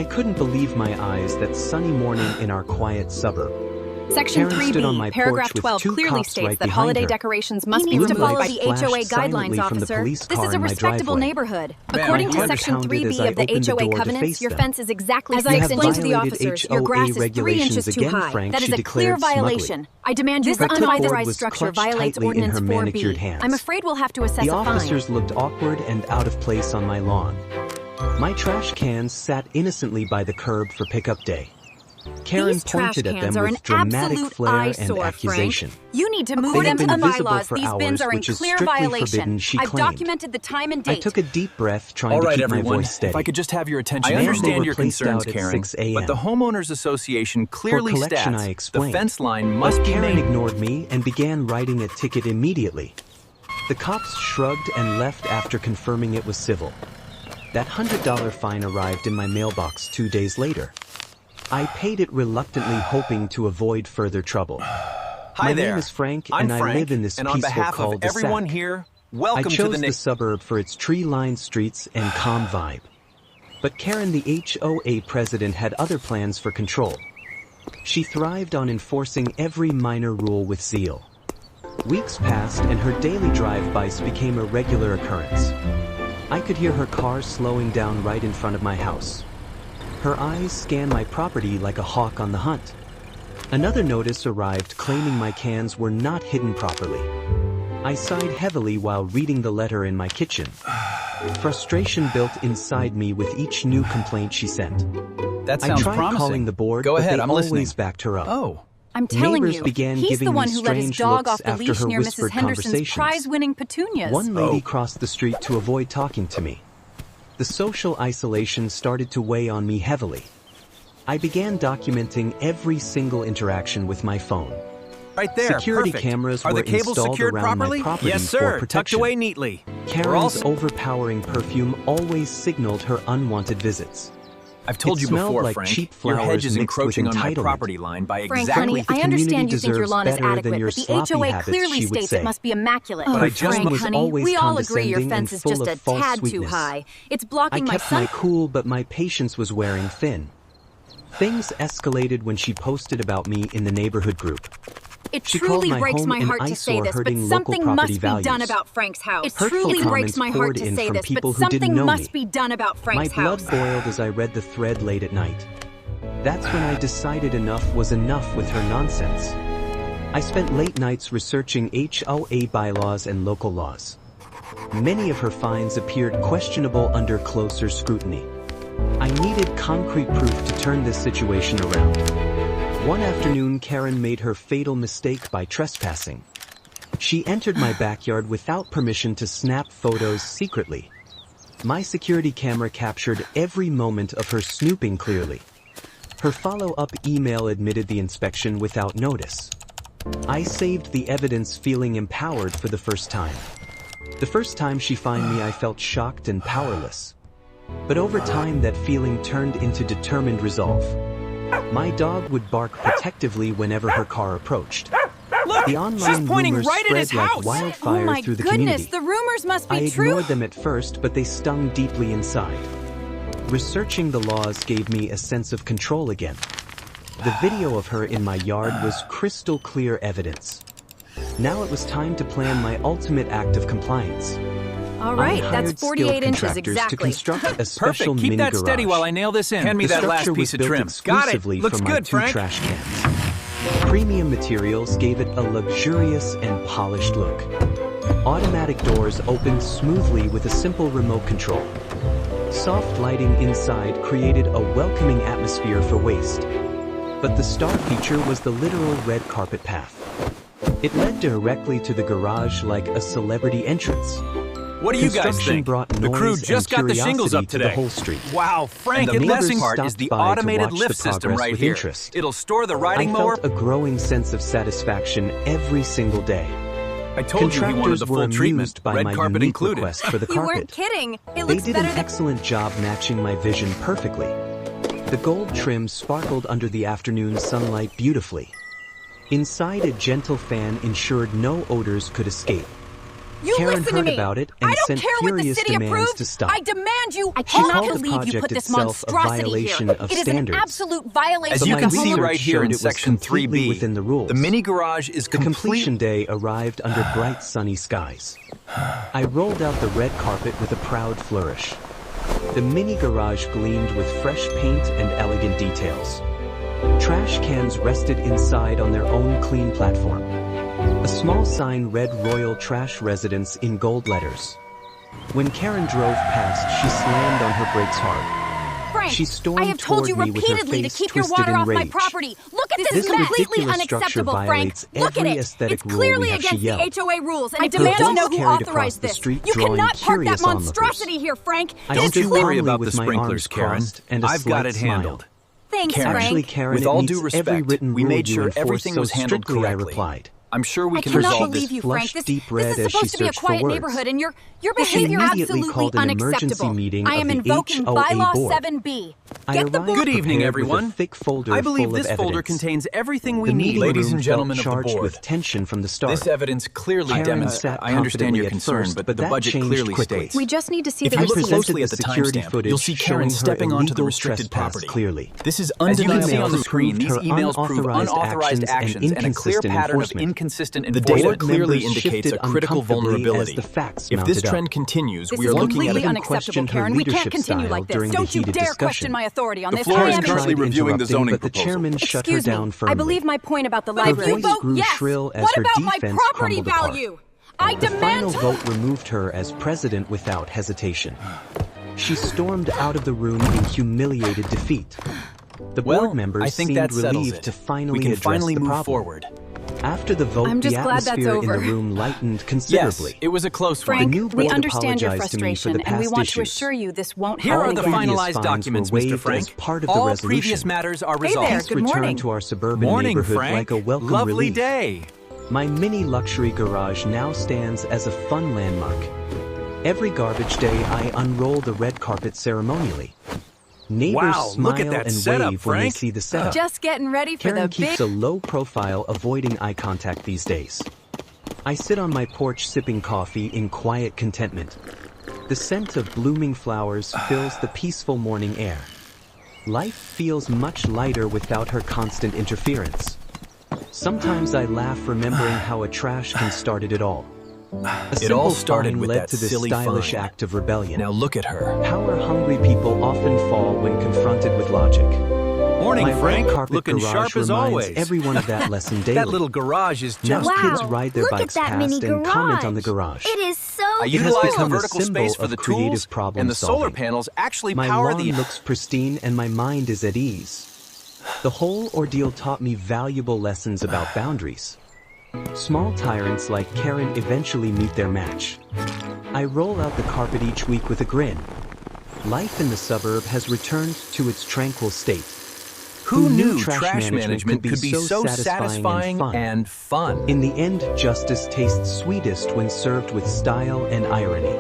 I couldn't believe my eyes that sunny morning in our quiet suburb. Section Karen stood on 3B, my paragraph porch with 12 two clearly cops states right that behind holiday her. decorations must Blue be removed by lights the HOA flashed silently guidelines, from the officer. police This car is a in my respectable driveway. neighborhood. Ma'am, According my to heart Section pounded as 3B I of the opened the HOA door to covenants, face your them. fence is exactly As 6 I have inches to the violated officers. Your HOA grass is 3 regulations inches too again, high. Frank, That is she a clear declared smugly. violation. I demand you Her clipboard unauthorized was structure clutched violates tightly in Ordinance her 4B. manicured hands. I'm afraid we'll have to assess The a fine. officers looked awkward and out of place on my lawn. My trash cans sat innocently by the curb for pickup day. Karen These trash pointed at cans them are an with dramatic absolute flair and eyesore, accusation. Frank. You need to move They them had to been the visible bylaws. for These bins hours, are in which is clear strictly violation. forbidden, she I've claimed. documented the time and I date. took a deep breath, trying All to right, keep my everyone. voice steady. If I could just have your attention. I And they understand were your placed concerns, out at Karen, 6 a.m. but the Homeowners Association clearly For collection, states I the explained. fence line But must be Karen made. ignored me and began writing a ticket immediately. The cops shrugged and left after confirming it was civil. That $100 fine arrived in my mailbox 2 days later. I paid it reluctantly, hoping to avoid further trouble. Hi My there. name is Frank, I'm and Frank, I live in this and on peaceful behalf of cul-de-sac. everyone here, I welcome to chose the the suburb for its tree-lined streets and calm vibe. But Karen, the HOA president, had other plans for control. She thrived on enforcing every minor rule with zeal. Weeks passed and her daily drive-bys became a regular occurrence. I could hear her car slowing down right in front of my house. Her eyes scanned my property like a hawk on the hunt. Another notice arrived claiming my cans were not hidden properly. I sighed heavily while reading the letter in my kitchen. Frustration built inside me with each new complaint she sent. That I sounds tried promising. calling the board, Go but ahead, they I'm always listening. backed her up. Oh. I'm telling Neighbors you, began he's giving the one me who let his strange dog looks off the after leash her near Mrs. whispered Henderson's conversations. prize-winning petunias. One lady Oh. crossed the street to avoid talking to me. The social isolation started to weigh on me heavily. I began documenting every single interaction with my phone. Right there. Security Perfect. cameras Are were the cables installed secured around properly? my property Yes, for sir. Tucked protection. away neatly. Karen's overpowering perfume always signaled her unwanted visits. I've told It you smelled before, like Frank. cheap Your flowers hedge is mixed with encroaching on my entitlement. property line by Frank, exactly. honey, I the understand community you think your deserves lawn is better than adequate, your but the sloppy HOA habits, clearly she would states say. it must be immaculate. But I Frank, just was honey, always we all agree your condescending fence and is full just of a false tad too sweetness. high. It's I blocking my kept sun. my cool, but my patience was wearing thin. Things escalated when she posted about me in the neighborhood group. It She called truly my breaks home my an heart to say eyesore, this, but hurting local something property must be done values. about Frank's house. It Hurtful truly breaks comments my heart poured to in say from this, but people who didn't something know must me. be done about My Frank's blood house. boiled as I read the thread late at night. That's when I decided enough was enough with her nonsense. I spent late nights researching HOA bylaws and local laws. Many of her fines appeared questionable under closer scrutiny. I needed concrete proof to turn this situation around. One afternoon, Karen made her fatal mistake by trespassing. She entered my backyard without permission to snap photos secretly. My security camera captured every moment of her snooping clearly. Her follow-up email admitted the inspection without notice. I saved the evidence, feeling empowered for the first time. The first time she fined me, I felt shocked and powerless. But over time, that feeling turned into determined resolve. My dog would bark protectively whenever her car approached. Look, The she's online pointing rumors right at his spread like house. wildfire Oh my through the goodness, community. the rumors must be I true. ignored them at first, but they stung deeply inside. Researching the laws gave me a sense of control again. The video of her in my yard was crystal clear evidence. Now it was time to plan my ultimate act of compliance. All right, I that's hired 48 skilled inches contractors to exactly. construct a special Perfect. mini Keep that garage. steady while I nail this in. Hand me The that last structure piece was of built trim. Got it. exclusively Looks from my good, 2 Frank. trash cans. Premium materials gave it a luxurious and polished look. Automatic doors opened smoothly with a simple remote control. Soft lighting inside created a welcoming atmosphere for waste. But the star feature was the literal red carpet path. It led directly to the garage like a celebrity entrance. What do you guys Construction think? brought The crew noise just and got the shingles up curiosity to the today. whole street. Wow, Frank, And the and the best neighbors part is stopped the by to automated watch lift the system progress right with here. interest. It'll store the I riding mower. felt a growing sense of satisfaction every single day. I told you he wanted Contractors the were full treatment, amused by red my carpet unique included. request for the You weren't carpet. kidding. It They looks did better an than... excellent job matching my vision perfectly. The gold trim sparkled under the afternoon sunlight beautifully. Inside, a gentle fan ensured no odors could escape. You Karen listen to heard me. about it and I don't sent care what the furious city demands approved. to stop. I demand you. I She cannot called the believe you project put this itself a monstrosity violation here. of It is standards. an absolute violation. As But you my can see research right here showed in it was section completely 3B, within the rules. the mini garage is The completion day arrived under bright sunny skies. I rolled out the red carpet with a proud flourish. The mini garage gleamed with fresh paint and elegant details. Trash cans rested inside on their own clean platform. A small sign read Royal Trash Residence in gold letters. When Karen drove past, she slammed on her brakes hard. Frank, She stormed I have told you toward me with her repeatedly to face keep your twisted water in off my rage. property. Look at this. This This is completely ridiculous structure unacceptable, Frank. violates Look at every it. aesthetic It's rule clearly we have, she against yelled. the HOA rules, and I Her demand to voice know who carried across authorized the this. street, You drawing cannot park that curious onlookers. monstrosity here, Frank. I It is Don't you stood worry calmly about with the my sprinklers, arms Karen. crossed and a I've got slight it smile. handled. Thanks, Karen. Actually, Frank. Karen, With it all meets due every respect, written we rule made you sure enforce everything so was handled strictly, I correctly. replied. I'm sure we I can cannot resolve believe this. you, Frank. Flushed This deep red is as she supposed to be a searched for quiet words. neighborhood, and your She behavior is immediately absolutely called an emergency unacceptable. meeting I of am the invoking HOA bylaw board. 7B. I Get the arrived board. Good evening, prepared with everyone. a thick folder I believe full this of folder evidence. contains everything we The need, meeting ladies room and gentlemen felt of the charged board. with tension from the start. This evidence clearly Karen demonstrates. sat I understand your confidently at concern, first, but but the that budget changed clearly quickly. states. We just need to see If the you look receipts. closely at the security timestamp, footage you'll see Karen showing her stepping onto the illegal restricted trespass property. clearly. This is As you can undeniably see on the emails screen. These proved her emails prove unauthorized unauthorized actions and a clear inconsistent pattern of enforcement. inconsistent The enforcement. data Clearly clearly indicates shifted a critical uncomfortably vulnerability. as the facts If this mounted up. trend continues, This we is are looking at completely a unacceptable, questioned her Karen. We can't leadership continue style like this. during the Don't you heated dare discussion. question my authority on The this. floor I is am currently tried reviewing the interrupting, zoning but the proposal. chairman shut her Excuse me. down firmly. I believe my point about the Her library. voice grew shrill as What her about my defense property crumbled apart. value? I The final demand. vote removed her as president without hesitation. She stormed out of the room in humiliated defeat. The board Well, members I think seemed that settles relieved it. to finally We can address finally the move problem. forward. After the vote, I'm just the glad that's atmosphere in the over. room lightened Yes, considerably. it was a close Frank, one. new we board understand your apologized to me for frustration, the and we past want to issues. assure you this won't Here happen are the again. previous finalized fines documents, were Mr. waived as Frank. part of the All resolution. previous matters are Hey resolved. there, Peace good returned morning. to our suburban Morning, neighborhood Frank. like a welcome Lovely relief. day. My mini luxury garage now stands as a fun landmark. Every garbage day I unroll the red carpet ceremonially. Neighbors Wow, smile look at that and setup, wave when they Frank. see the setup. Just getting ready for Karen the keeps big. a low profile, avoiding eye contact these days. I sit on my porch sipping coffee in quiet contentment. The scent of blooming flowers fills the peaceful morning air. Life feels much lighter without her constant interference. Sometimes I laugh remembering how a trash can started it all. A It simple all started fine with led that to this silly stylish fine. act of rebellion. Now look at her. Power-hungry people often fall when confronted with logic. Morning, My Frank. red carpet Looking garage sharp as reminds always. everyone of that lesson daily. That little garage is Now just... kids ride their look bikes at that past mini and comment on the garage. garage. It is so I It has utilize the become a vertical symbol space for of the creative tools, problem and the solar solving. panels actually My power lawn the... looks pristine and my mind is at ease. The whole ordeal taught me valuable lessons about boundaries. Small tyrants like Karen eventually meet their match. I roll out the carpet each week with a grin. Life in the suburb has returned to its tranquil state. Who knew trash management could be so satisfying and fun? In the end, justice tastes sweetest when served with style and irony.